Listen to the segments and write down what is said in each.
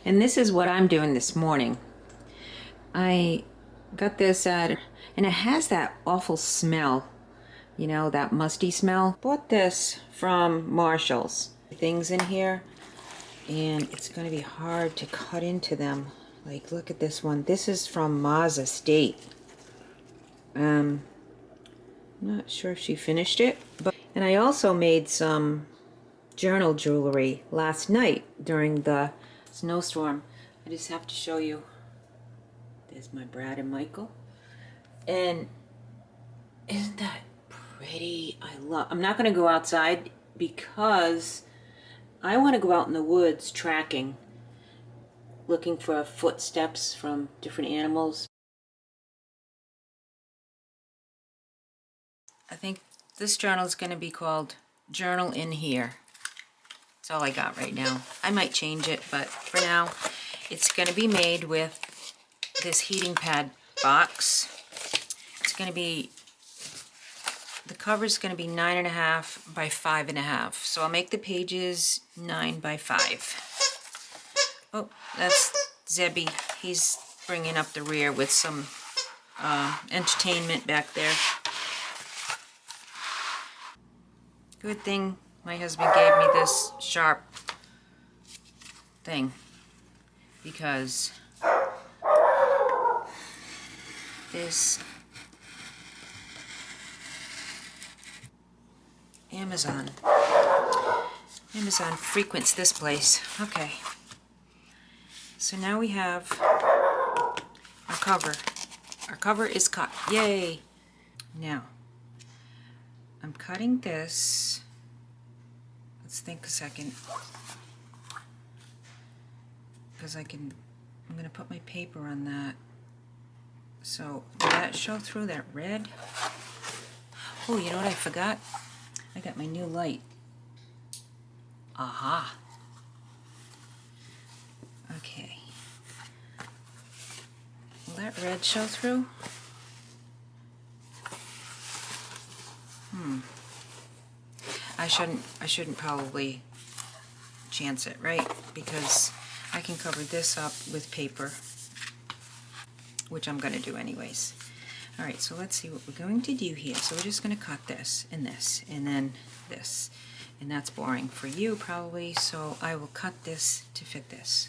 And this is what I'm doing this morning. I got this at, and it has that awful smell, you know, that musty smell. Bought this from Marshall's. Things in here, and it's going to be hard to cut into them. Like, look at this one. This is from Ma's estate. I'm not sure if she finished it, but and I also made some journal jewelry last night during the snowstorm. I just have to show you. There's my Brad and Michael. And isn't that pretty? I'm not going to go outside because I want to go out in the woods tracking, looking for footsteps from different animals. I think this journal is going to be called Journal in Here. That's all I got right now. I might change it, but for now, it's going to be made with this heating pad box. It's going to be, the cover is going to be 9.5 by 5.5. So I'll make the pages 9 by 5. Oh, that's Zebby. He's bringing up the rear with some entertainment back there. Good thing my husband gave me this sharp thing, because this Amazon frequents this place. Okay, so now we have our cover. Our cover is cut. Yay! Now I'm cutting this. Let's think a second, because I'm gonna put my paper on that. So did that show through that red? Oh, you know what I forgot? I got my new light. Aha. Okay. Will that red show through? I shouldn't probably chance it, right? Because I can cover this up with paper, which I'm going to do anyways. All right, so let's see what we're going to do here. So we're just going to cut this, and then this. And that's boring for you probably, so I will cut this to fit this.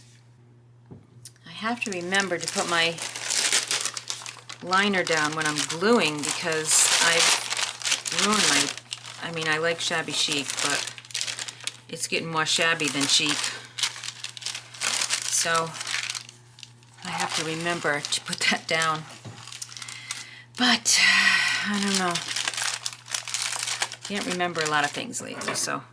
I have to remember to put my liner down when I'm gluing, because I've ruined I like shabby chic, but it's getting more shabby than chic. So I have to remember to put that down. But I don't know. Can't remember a lot of things lately, so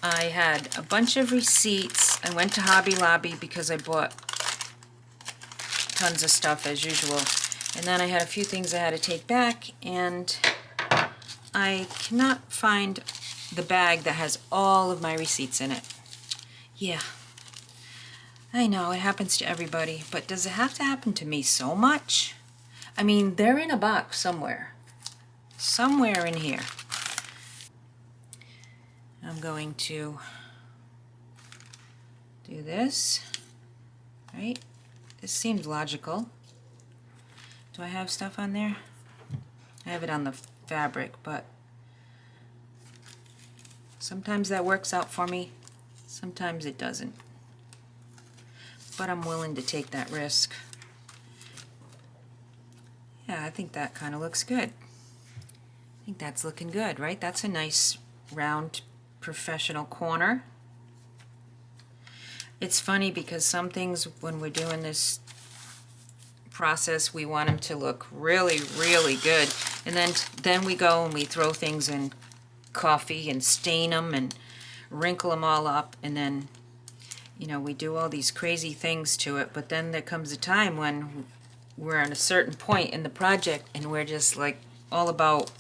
I had a bunch of receipts. I went to Hobby Lobby because I bought tons of stuff as usual. And then I had a few things I had to take back, and I cannot find the bag that has all of my receipts in it. Yeah, I know, it happens to everybody, but does it have to happen to me so much? I mean, they're in a box somewhere. Somewhere in here. I'm going to do this, right? This seems logical. Do I have stuff on there? I have it on the fabric, but sometimes that works out for me, sometimes it doesn't. But I'm willing to take that risk. Yeah, I think that kind of looks good. I think that's looking good, right? That's a nice round professional corner. It's funny because some things, when we're doing this process, we want them to look really, really good. And then we go and we throw things in coffee and stain them and wrinkle them all up, and then, you know, we do all these crazy things to it. But then there comes a time when we're at a certain point in the project and we're just like all about,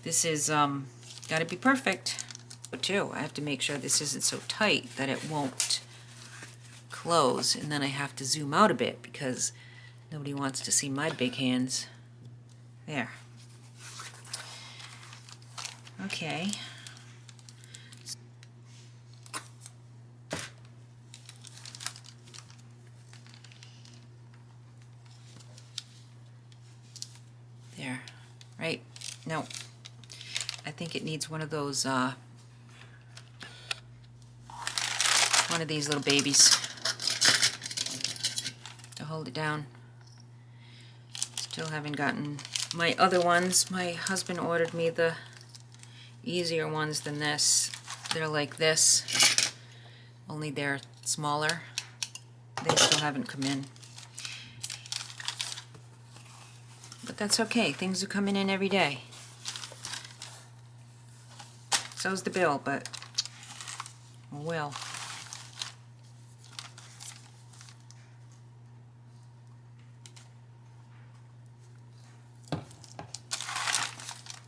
this is got to be perfect. But too, I have to make sure this isn't so tight that it won't close, and then I have to zoom out a bit because nobody wants to see my big hands. There. Okay. There, right? No, I think it needs one of those, one of these little babies to hold it down. Still haven't gotten my other ones. My husband ordered me the easier ones than this. They're like this, only they're smaller. They still haven't come in. But that's okay, things are coming in every day. So's the bill, but oh well.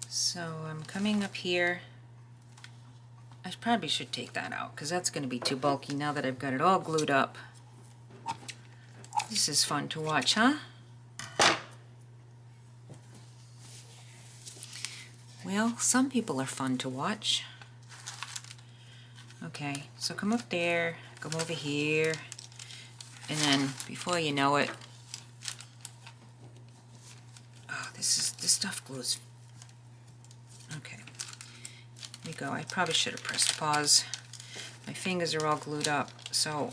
So I'm coming up here. I probably should take that out because that's going to be too bulky now that I've got it all glued up. This is fun to watch, huh? Well, some people are fun to watch. Okay, so come up there, come over here, and then before you know it, oh, this stuff glues. Okay, here we go. I probably should have pressed pause. My fingers are all glued up, so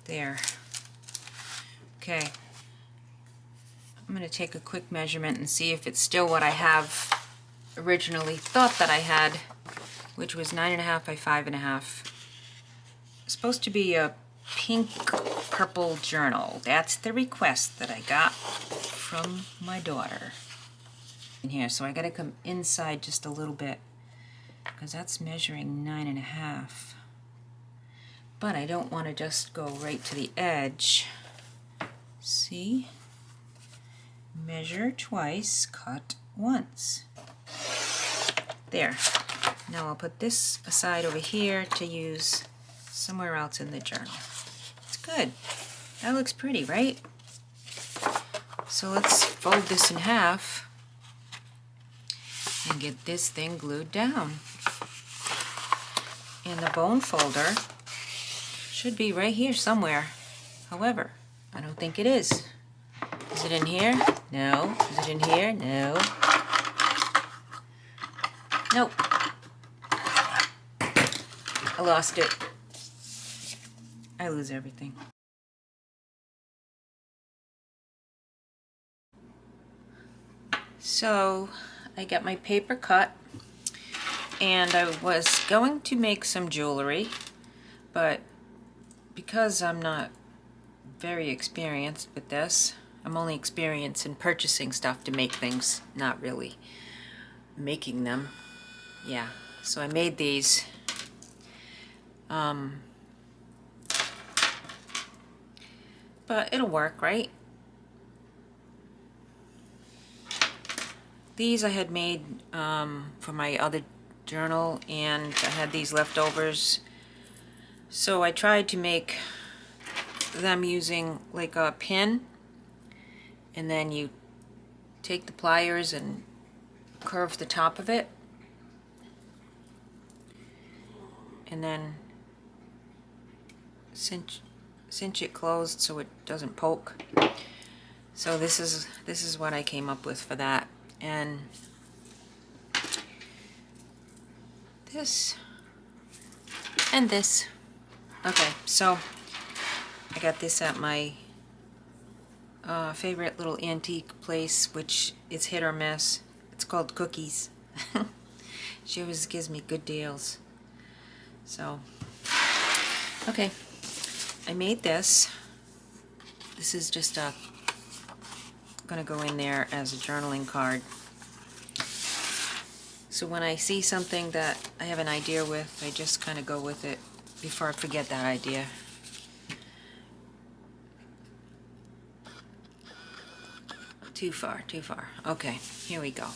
there. Okay. I'm going to take a quick measurement and see if it's still what I have originally thought that I had, which was 9.5 by 5.5. It's supposed to be a pink purple journal. That's the request that I got from my daughter. In here, so I got to come inside just a little bit because that's measuring 9.5. But I don't want to just go right to the edge. See? Measure twice, cut once. There. Now I'll put this aside over here to use somewhere else in the journal. It's good. That looks pretty, right? So let's fold this in half and get this thing glued down. And the bone folder should be right here somewhere. However, I don't think it is. Is it in here? No. Is it in here? No. Nope. I lost it. I lose everything. So I got my paper cut and I was going to make some jewelry, but because I'm not very experienced with this, I'm only experienced in purchasing stuff to make things, not really making them. Yeah, so I made these. But it'll work, right? These I had made for my other journal, and I had these leftovers. So I tried to make them using like a pin, and then you take the pliers and curve the top of it, and then cinch it closed so it doesn't poke. So this is what I came up with for that. And this and this. Okay, so I got this at my favorite little antique place, which is hit or miss. It's called Cookies. She always gives me good deals. So, okay, I made this. This is just gonna go in there as a journaling card. So when I see something that I have an idea with, I just kind of go with it before I forget that idea. Too far, too far. Okay, here we go.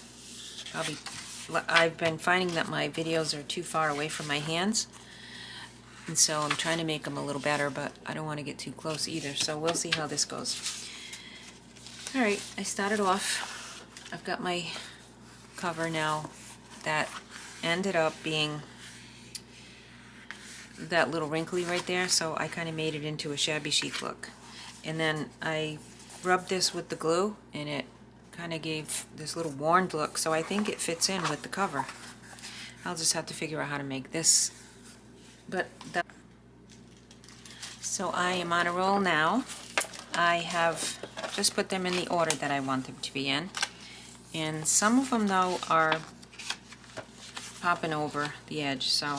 I've been finding that my videos are too far away from my hands, and so I'm trying to make them a little better, but I don't want to get too close either, so we'll see how this goes. Alright, I started off. I've got my cover now that ended up being that little wrinkly right there, so I kind of made it into a shabby chic look. And then I rubbed this with the glue and it kind of gave this little worn look, so I think it fits in with the cover. I'll just have to figure out how to make this. So I am on a roll now. I have just put them in the order that I want them to be in. And some of them though are popping over the edge, so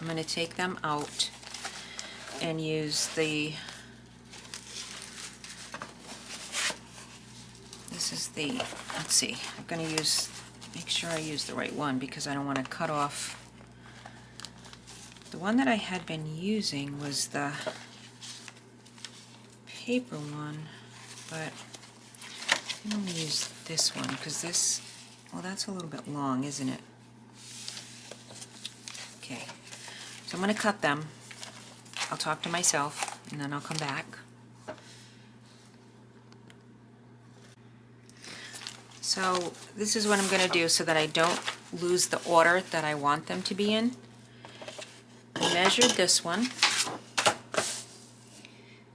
I'm going to take them out and use the, this is the, let's see, I'm going to use, make sure I use the right one because I don't want to cut off. The one that I had been using was the paper one, but I'm going to use this one because this, well, that's a little bit long, isn't it? Okay, so I'm going to cut them. I'll talk to myself and then I'll come back. So this is what I'm going to do so that I don't lose the order that I want them to be in. I measured this one,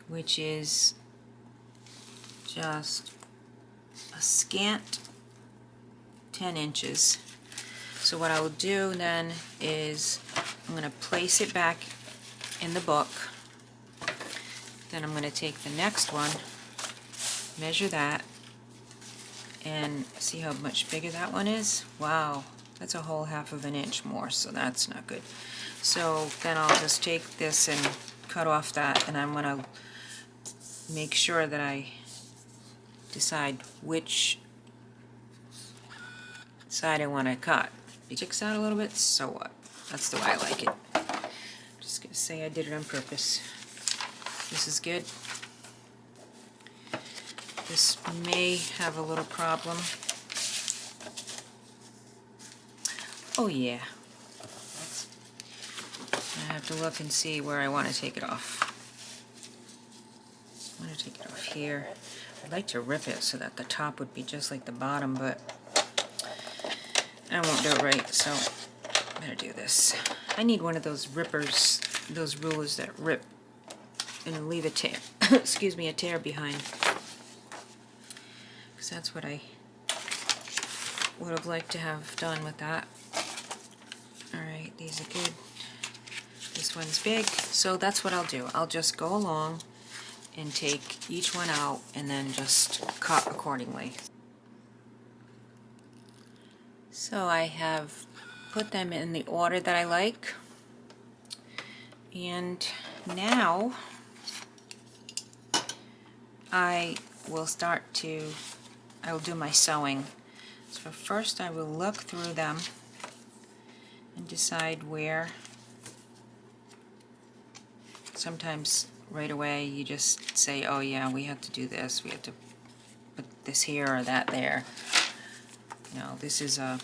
which is just a scant 10 inches. So what I will do then is I'm going to place it back in the book. Then I'm going to take the next one, measure that, and see how much bigger that one is. Wow, that's a whole half of an inch more, so that's not good. So then I'll just take this and cut off that, and I'm going to make sure that I decide which side I want to cut. It sticks out a little bit, so what? That's the way I like it. Just going to say I did it on purpose. This is good. This may have a little problem. Oh yeah. I have to look and see where I want to take it off. I want to take it off here. I'd like to rip it so that the top would be just like the bottom, but I won't do it right, so I'm going to do this. I need one of those rippers, those rulers that rip and leave a tear, excuse me, a tear behind. Because that's what I would have liked to have done with that. Alright, these are good. This one's big, so that's what I'll do. I'll just go along and take each one out and then just cut accordingly. So I have put them in the order that I like, and now I will do my sewing. So first I will look through them and decide where. Sometimes right away you just say, oh yeah, we have to do this, we have to put this here or that there. No, this is a...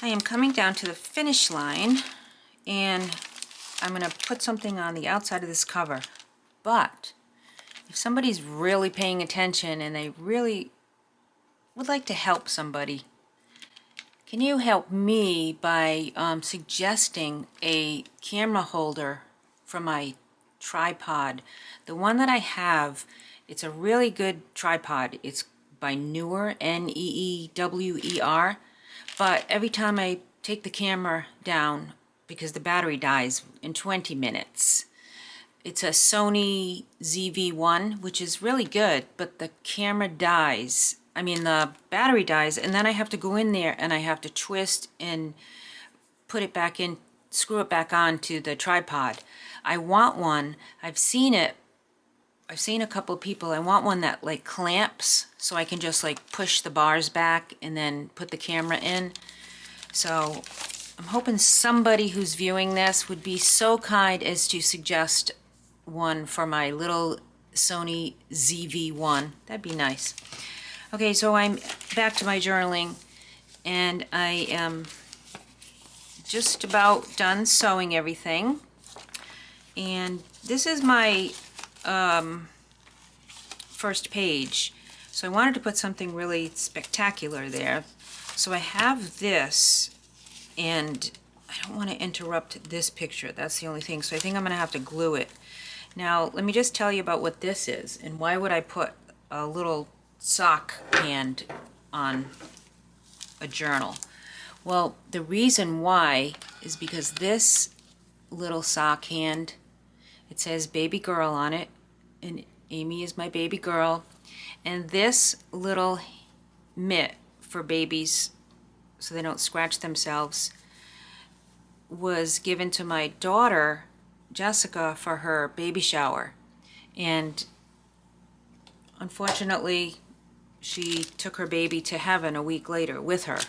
I am coming down to the finish line, and I'm going to put something on the outside of this cover. But if somebody's really paying attention and they really would like to help somebody, can you help me by suggesting a camera holder for my tripod? The one that I have, it's a really good tripod. It's by Neewer, N-E-E-W-E-R. But every time I take the camera down, because the battery dies in 20 minutes. It's a Sony ZV-1, which is really good, but the camera dies. I mean, the battery dies, and then I have to go in there and I have to twist and put it back in, screw it back on to the tripod. I want one. I've seen it. I've seen a couple of people. I want one that like clamps, so I can just like push the bars back and then put the camera in. So I'm hoping somebody who's viewing this would be so kind as to suggest one for my little Sony ZV-1. That'd be nice. Okay, so I'm back to my journaling, and I am just about done sewing everything. And this is my first page. So I wanted to put something really spectacular there. So I have this, and I don't want to interrupt this picture. That's the only thing. So I think I'm going to have to glue it. Now, let me just tell you about what this is and why would I put a little sock hand on a journal. Well, the reason why is because this little sock hand, it says baby girl on it, and Amy is my baby girl. And this little mitt for babies so they don't scratch themselves was given to my daughter Jessica for her baby shower, and unfortunately she took her baby to heaven a week later with her.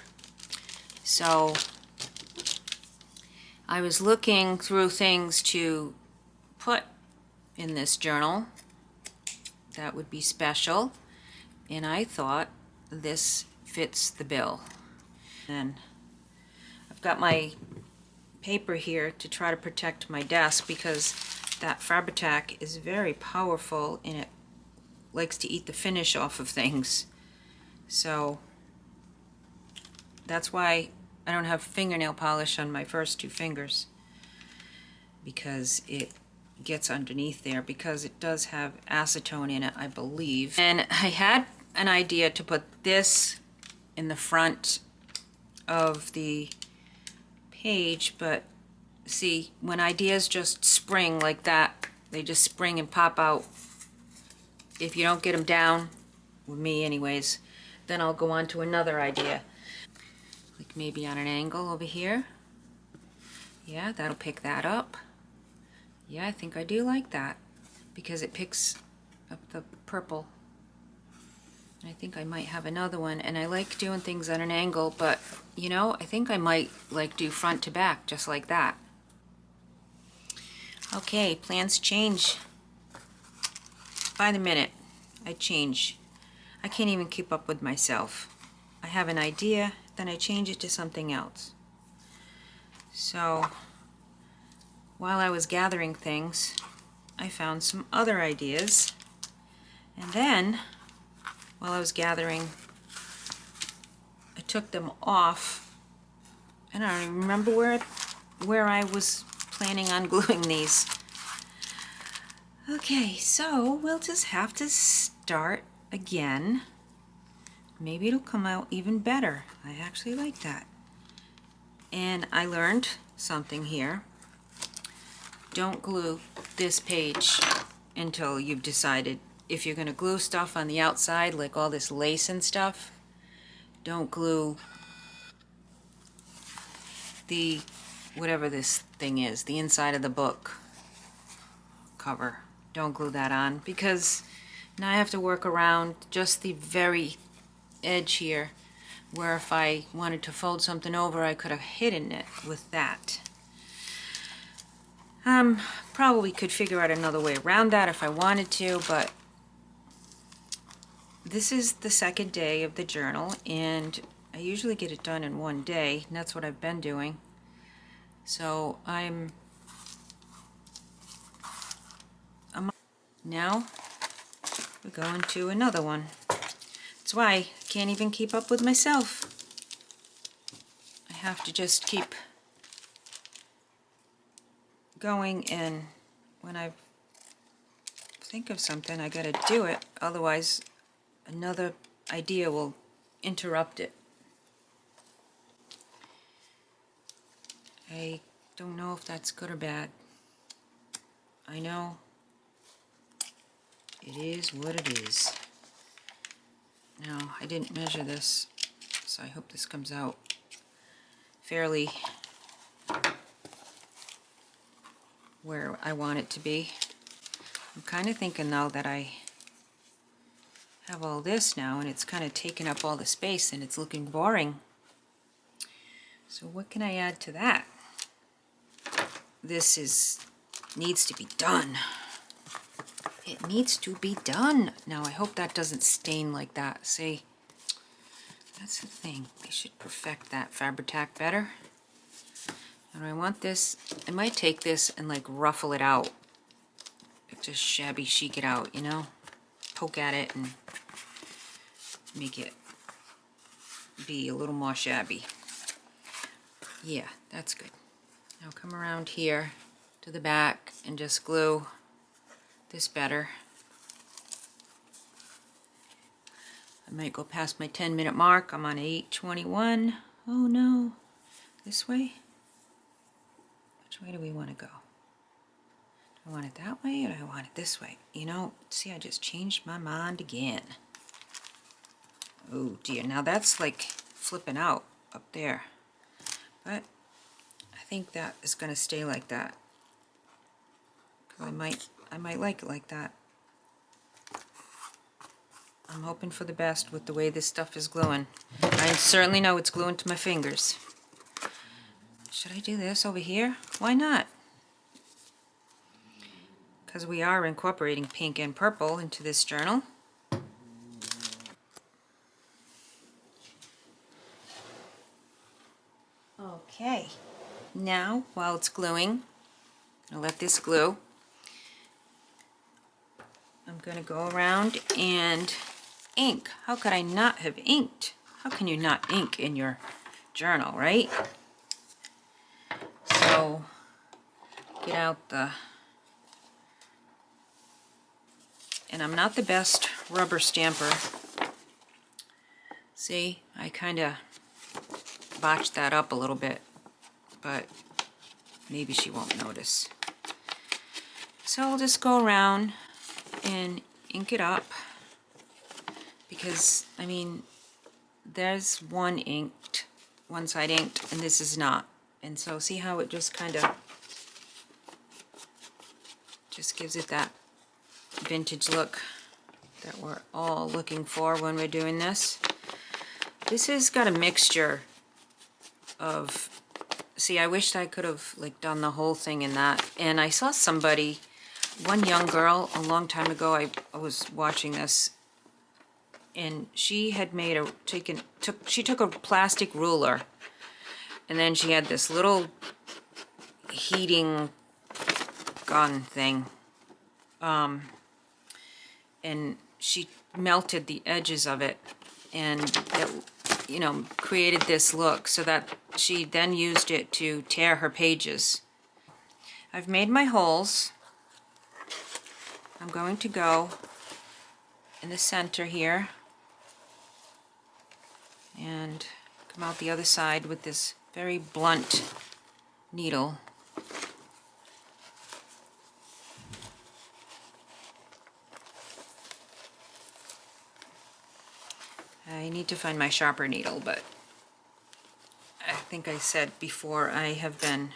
So I was looking through things to put in this journal that would be special, and I thought this fits the bill. And I've got my paper here to try to protect my desk because that Fabri-Tac is very powerful and it likes to eat the finish off of things. So that's why I don't have fingernail polish on my first two fingers, because it gets underneath there, because it does have acetone in it, I believe. And I had an idea to put this in the front of the page, but see, when ideas just spring like that, they just spring and pop out. If you don't get them down, with me anyways, then I'll go on to another idea. Like maybe on an angle over here. Yeah, that'll pick that up. Yeah, I think I do like that because it picks up the purple. I think I might have another one, and I like doing things at an angle, but you know, I think I might like do front to back just like that. Okay, plans change by the minute. I change. I can't even keep up with myself. I have an idea, then I change it to something else. So while I was gathering things, I found some other ideas, and then while I was gathering, I took them off, and I don't even remember where I was planning on gluing these. Okay, so we'll just have to start again. Maybe it'll come out even better. I actually like that. And I learned something here. Don't glue this page until you've decided if you're going to glue stuff on the outside, like all this lace and stuff. Don't glue the whatever this thing is, the inside of the book cover. Don't glue that on, because now I have to work around just the very edge here, where if I wanted to fold something over, I could have hidden it with that. Probably could figure out another way around that if I wanted to, but this is the second day of the journal, and I usually get it done in one day, and that's what I've been doing. So now we're going to another one. That's why I can't even keep up with myself. I have to just keep going, and when I think of something, I gotta do it, otherwise another idea will interrupt it. I don't know if that's good or bad. I know it is what it is. Now, I didn't measure this, so I hope this comes out fairly where I want it to be. I'm kind of thinking though that I have all this now and it's kind of taking up all the space and it's looking boring. So what can I add to that? This needs to be done. It needs to be done. Now I hope that doesn't stain like that. See, that's the thing. They should perfect that Fabri-Tac better. And I want this, I might take this and like ruffle it out. Just shabby chic it out, you know? Poke at it and make it be a little more shabby. Yeah, that's good. Now come around here to the back and just glue this better. I might go past my 10-minute mark. I'm on 8:21. Oh no. This way? Which way do we want to go? Do I want it that way or do I want it this way? You know, see, I just changed my mind again. Oh dear, now that's like flipping out up there. But I think that is going to stay like that. 'Cause I might like it like that. I'm hoping for the best with the way this stuff is gluing. I certainly know it's gluing to my fingers. Should I do this over here? Why not? Because we are incorporating pink and purple into this journal. Okay, now while it's gluing, I'll let this glue. I'm going to go around and ink. How could I not have inked? How can you not ink in your journal, right? So get out the, and I'm not the best rubber stamper. See, I kind of botched that up a little bit, but maybe she won't notice. So I'll just go around and ink it up, because I mean, there's one side inked, and this is not. And so see how it just kind of just gives it that vintage look that we're all looking for when we're doing this. This has got a mixture of, see, I wished I could have like done the whole thing in that. And I saw somebody, one young girl a long time ago, I was watching this, and she had made she took a plastic ruler, and then she had this little heating gun thing, and she melted the edges of it, and it, you know, created this look, so that she then used it to tear her pages. I've made my holes. I'm going to go in the center here and come out the other side with this very blunt needle. I need to find my sharper needle, but I think I said before I have been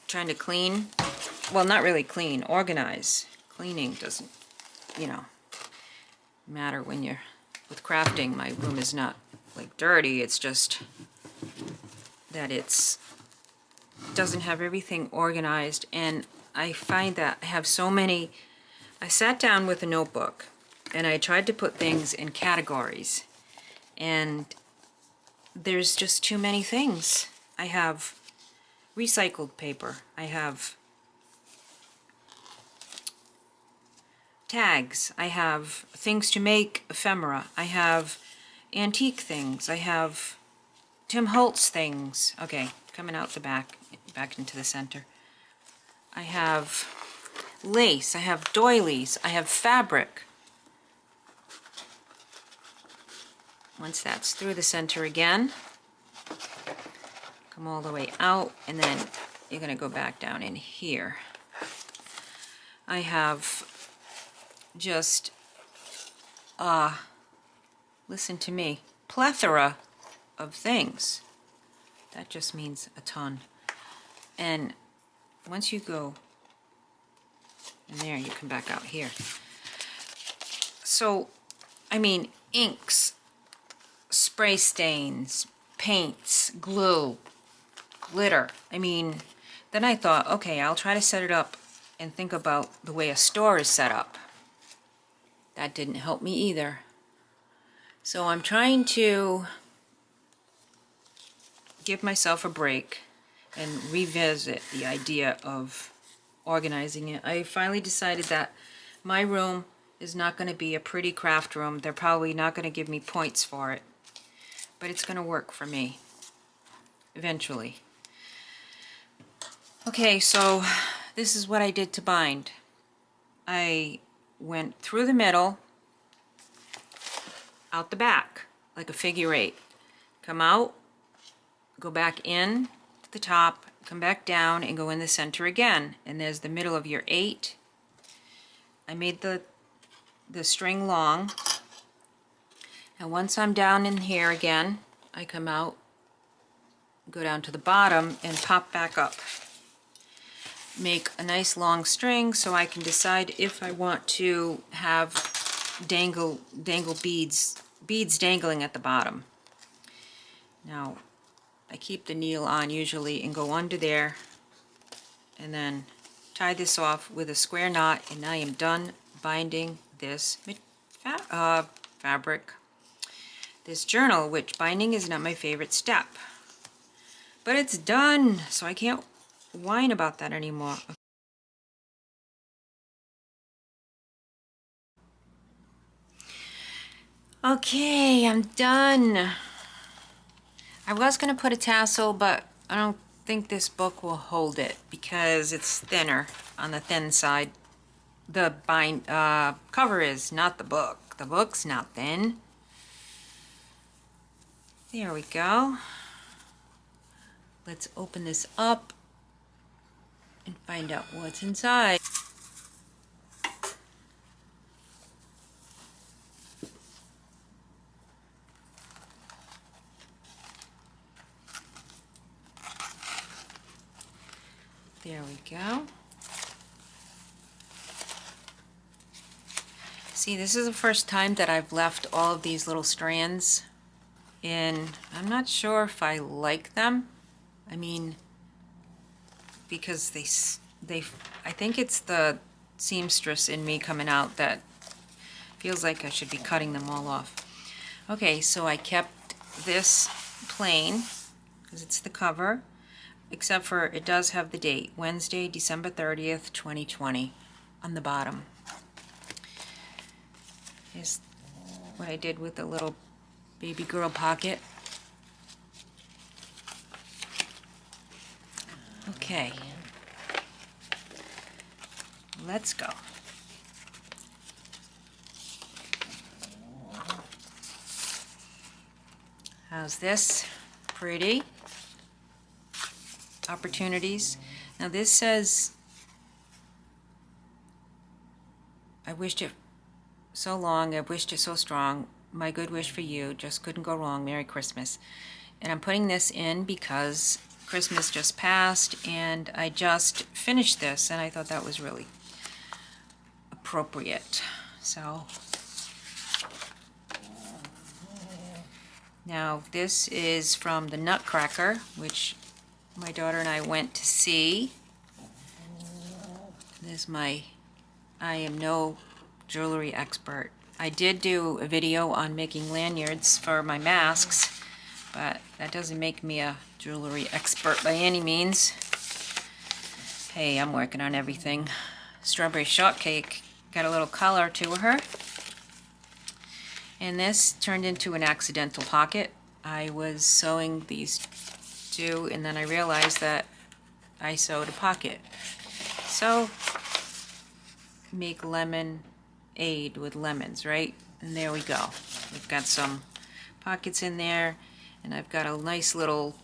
trying to clean, well, not really clean, organize. Cleaning doesn't, you know, matter when you're with crafting. My room is not like dirty, it's just that it's doesn't have everything organized, and I find that I have so many. I sat down with a notebook and I tried to put things in categories, and there's just too many things. I have recycled paper, I have tags, I have things to make ephemera, I have antique things, I have Tim Holtz things. Okay, coming out the back into the center. I have lace, I have doilies, I have fabric. Once that's through the center again, come all the way out, and then you're going to go back down in here. I have just, listen to me, plethora of things. That just means a ton. And once you go in there, you come back out here. So, I mean, inks, spray stains, paints, glue, glitter. I mean, then I thought, okay, I'll try to set it up and think about the way a store is set up. That didn't help me either. So I'm trying to give myself a break and revisit the idea of organizing it. I finally decided that my room is not going to be a pretty craft room. They're probably not going to give me points for it, but it's going to work for me eventually. Okay, so this is what I did to bind. I went through the middle, out the back, like a figure 8. Come out, go back in to the top, come back down, and go in the center again. And there's the middle of your 8. I made the string long. And once I'm down in here again, I come out, go down to the bottom, and pop back up. Make a nice long string so I can decide if I want to have dangle beads dangling at the bottom. Now, I keep the needle on usually and go under there and then tie this off with a square knot, and I am done binding this fabric, this journal, which binding is not my favorite step. But it's done, so I can't whine about that anymore. Okay, I'm done. I was going to put a tassel, but I don't think this book will hold it because it's thinner on the thin side. The cover is, not the book. The book's not thin. There we go. Let's open this up and find out what's inside. There we go. See, this is the first time that I've left all of these little strands in. I'm not sure if I like them. I mean, because I think it's the seamstress in me coming out that feels like I should be cutting them all off. Okay, so I kept this plain because it's the cover, except for it does have the date, Wednesday, December 30th, 2020 on the bottom. Here's what I did with the little baby girl pocket. Okay, let's go. How's this? Pretty. Opportunities. Now this says, I wished it so long, I've wished it so strong, my good wish for you, just couldn't go wrong, Merry Christmas. And I'm putting this in because Christmas just passed and I just finished this and I thought that was really appropriate. So now this is from the Nutcracker, which my daughter and I went to see. There's I am no jewelry expert. I did do a video on making lanyards for my masks, but that doesn't make me a jewelry expert by any means. Hey, I'm working on everything. Strawberry shortcake got a little color to her. And this turned into an accidental pocket. I was sewing these two and then I realized that I sewed a pocket. So make lemonade with lemons, right? And there we go. We've got some pockets in there and I've got a nice little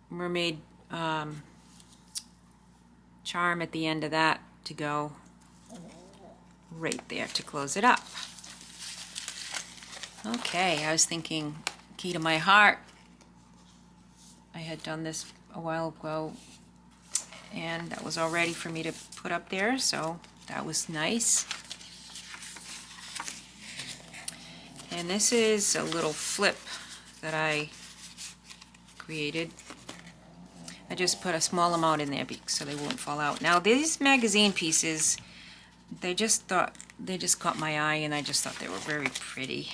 mermaid charm at the end of that to go right there to close it up. Okay, I was thinking key to my heart. I had done this a while ago and that was all ready for me to put up there, so that was nice. And this is a little flip that I created. I just put a small amount in there so they won't fall out. Now these magazine pieces, they just caught my eye and I just thought they were very pretty.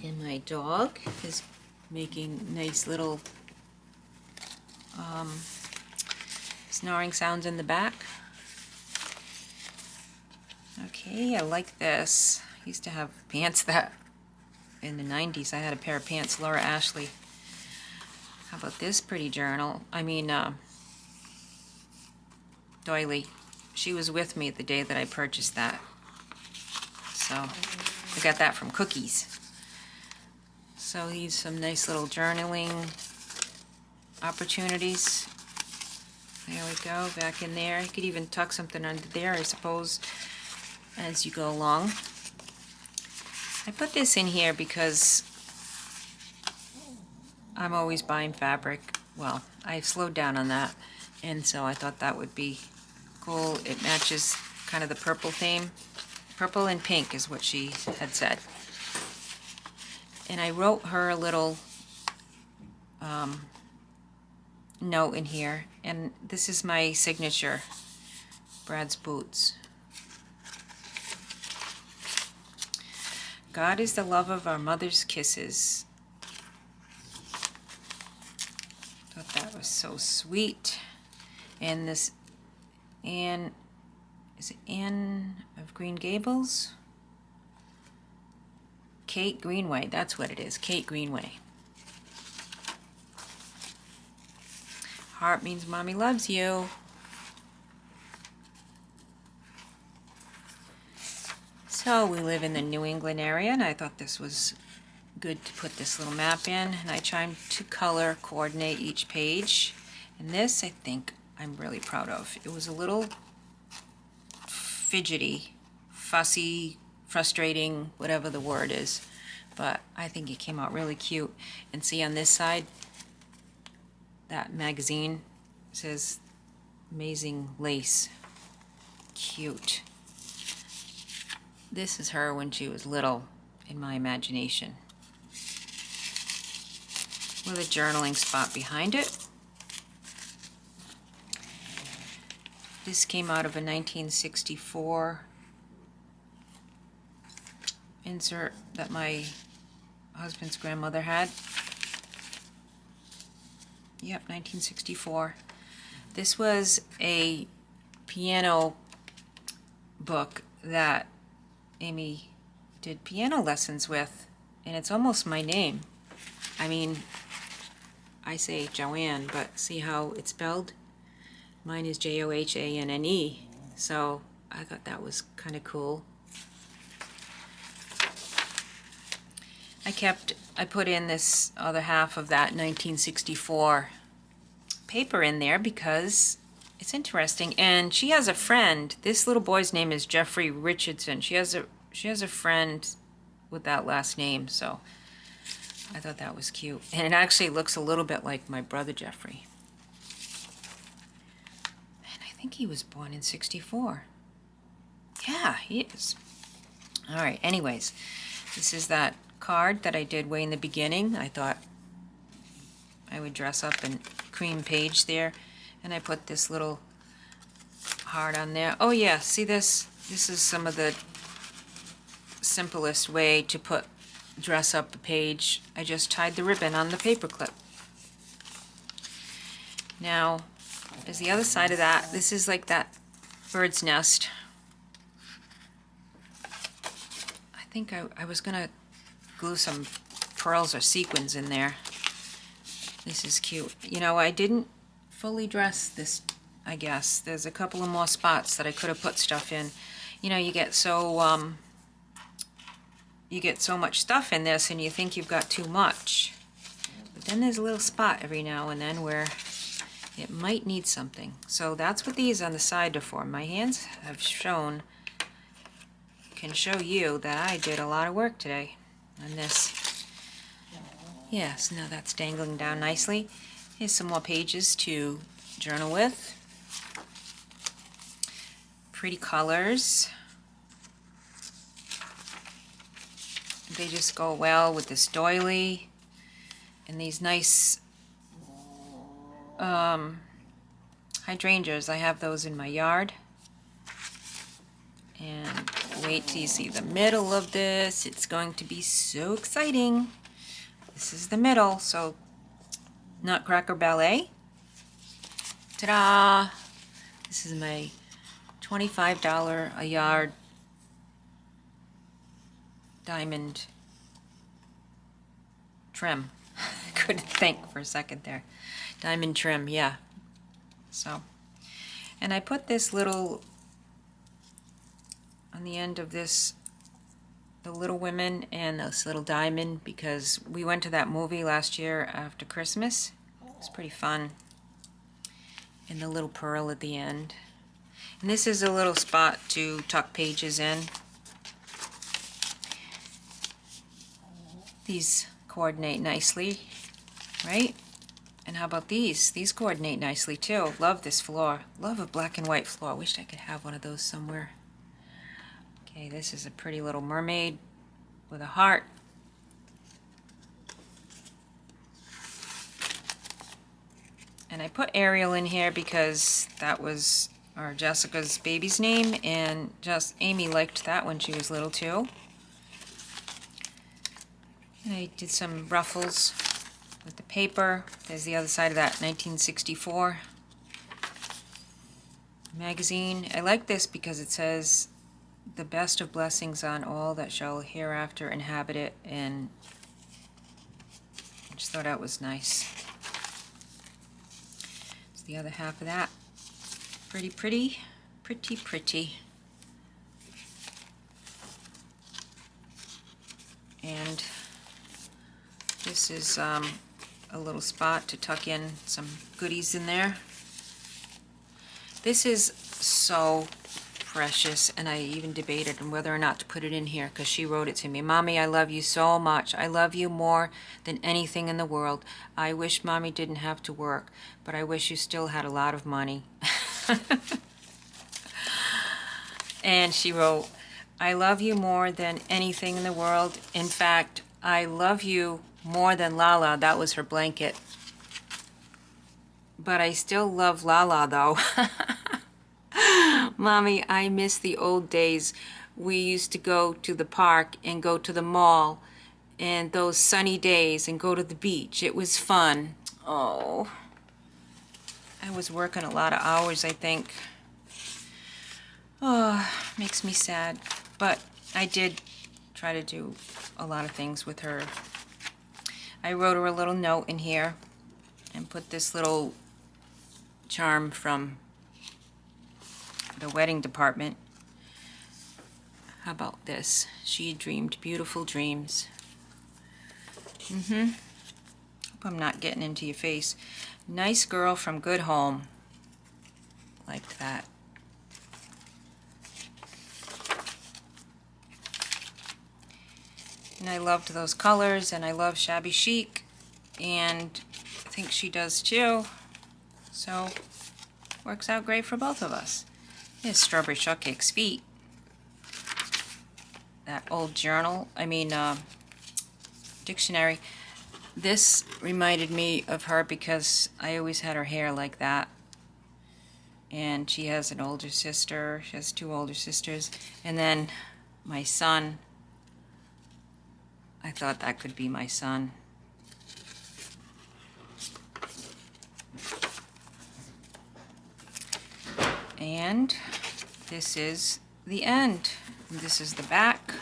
And my dog is making nice little snoring sounds in the back. Okay, I like this. I used to have pants that in the 90s. I had a pair of pants, Laura Ashley. How about this pretty journal? Doily. She was with me the day that I purchased that. So I got that from Cookies. So these some nice little journaling opportunities. There we go, back in there. You could even tuck something under there, I suppose, as you go along. I put this in here because I'm always buying fabric. Well, I've slowed down on that, and so I thought that would be cool. It matches kind of the purple theme. Purple and pink is what she had said. And I wrote her a little note in here, and this is my signature, Brad's Boots. God is the love of our mother's kisses. Thought that was so sweet. And this Anne, is it Anne of Green Gables? Kate Greenway, that's what it is, Kate Greenway. Heart means mommy loves you. So we live in the New England area, and I thought this was good to put this little map in, and I tried to color coordinate each page. And this, I think, I'm really proud of. It was a little fidgety, fussy, frustrating, whatever the word is, but I think it came out really cute. And see on this side, that magazine says amazing lace. Cute. This is her when she was little, in my imagination, with a journaling spot behind it. This came out of a 1964 insert that my husband's grandmother had. Yep, 1964. This was a piano book that Amy did piano lessons with, and it's almost my name. I mean, I say Johanne, but see how it's spelled? Mine is Johanne, so I thought that was kind of cool. I put in this other half of that 1964 paper in there because it's interesting. And she has a friend. This little boy's name is Jeffrey Richardson. She has a friend with that last name, so I thought that was cute. And it actually looks a little bit like my brother Jeffrey. And I think he was born in 64. Yeah, he is. All right, anyways, this is that card that I did way in the beginning. I thought I would dress up and cream page there, and I put this little heart on there. Oh yeah, see this? This is some of the simplest way to dress up a page. I just tied the ribbon on the paper clip. Now, there's the other side of that. This is like that bird's nest. I think I was gonna glue some pearls or sequins in there. This is cute. You know, I didn't fully dress this, I guess. There's a couple of more spots that I could have put stuff in. You know, you get so much stuff in this and you think you've got too much. But then there's a little spot every now and then where it might need something. So that's what these on the side are for. My hands have can show you that I did a lot of work today on this. Yes, now that's dangling down nicely. Here's some more pages to journal with. Pretty colors. They just go well with this doily and these nice hydrangeas. I have those in my yard. And wait till you see the middle of this. It's going to be so exciting. This is the middle, so Nutcracker Ballet. Ta-da! This is my $25 a yard diamond trim. couldn't think for a second there. Diamond trim, yeah. So, and I put this little, on the end of this, the Little Women and this little diamond, because we went to that movie last year after Christmas. It was pretty fun. And the little pearl at the end. And this is a little spot to tuck pages in. These coordinate nicely, right? And how about these? These coordinate nicely too. Love this floor. Love a black and white floor. Wish I could have one of those somewhere. Okay, this is a pretty little mermaid with a heart. And I put Ariel in here because that was our Jessica's baby's name, and just Amy liked that when she was little too. And I did some ruffles with the paper. There's the other side of that 1964 magazine. I like this because it says the best of blessings on all that shall hereafter inhabit it, and I just thought that was nice. It's the other half of that. Pretty, pretty, pretty, pretty. And this is a little spot to tuck in some goodies in there. This is so precious, and I even debated on whether or not to put it in here because she wrote it to me. Mommy, I love you so much. I love you more than anything in the world. I wish Mommy didn't have to work, but I wish you still had a lot of money. And she wrote, I love you more than anything in the world. In fact, I love you more than Lala. That was her blanket. But I still love Lala though. Mommy, I miss the old days. We used to go to the park and go to the mall, and those sunny days, and go to the beach. It was fun. Oh, I was working a lot of hours, I think. Oh, makes me sad. But I did try to do a lot of things with her. I wrote her a little note in here and put this little charm from the wedding department. How about this? She dreamed beautiful dreams. Hope I'm not getting into your face. Nice girl from good home. Liked that. And I loved those colors, and I love shabby chic, and I think she does too. So works out great for both of us. Here's Strawberry Shortcake's feet. That old journal, dictionary. This reminded me of her because I always had her hair like that. And she has an older sister. She has two older sisters. And then my son. I thought that could be my son. And this is the end. This is the back.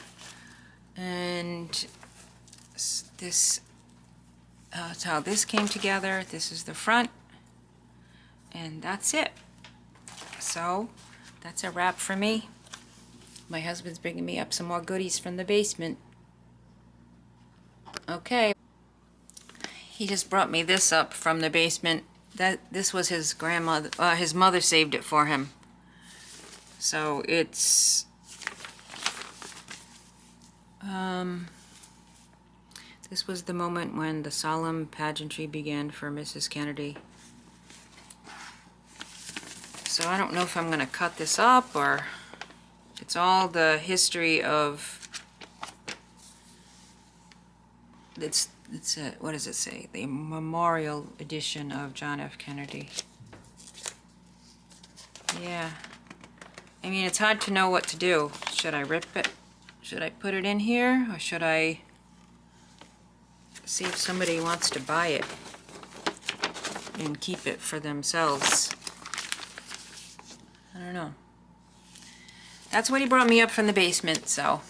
And this that's how this came together. This is the front. And that's it. So that's a wrap for me. My husband's bringing me up some more goodies from the basement. Okay. He just brought me this up from the basement. This was his grandmother, his mother saved it for him. So it's this was the moment when the solemn pageantry began for Mrs. Kennedy. So I don't know if I'm going to cut this up, or it's all the history of it's a, what does it say? The memorial edition of John F. Kennedy. Yeah. I mean, it's hard to know what to do. Should I rip it? Should I put it in here? Or should I see if somebody wants to buy it and keep it for themselves? I don't know. That's what he brought me up from the basement, so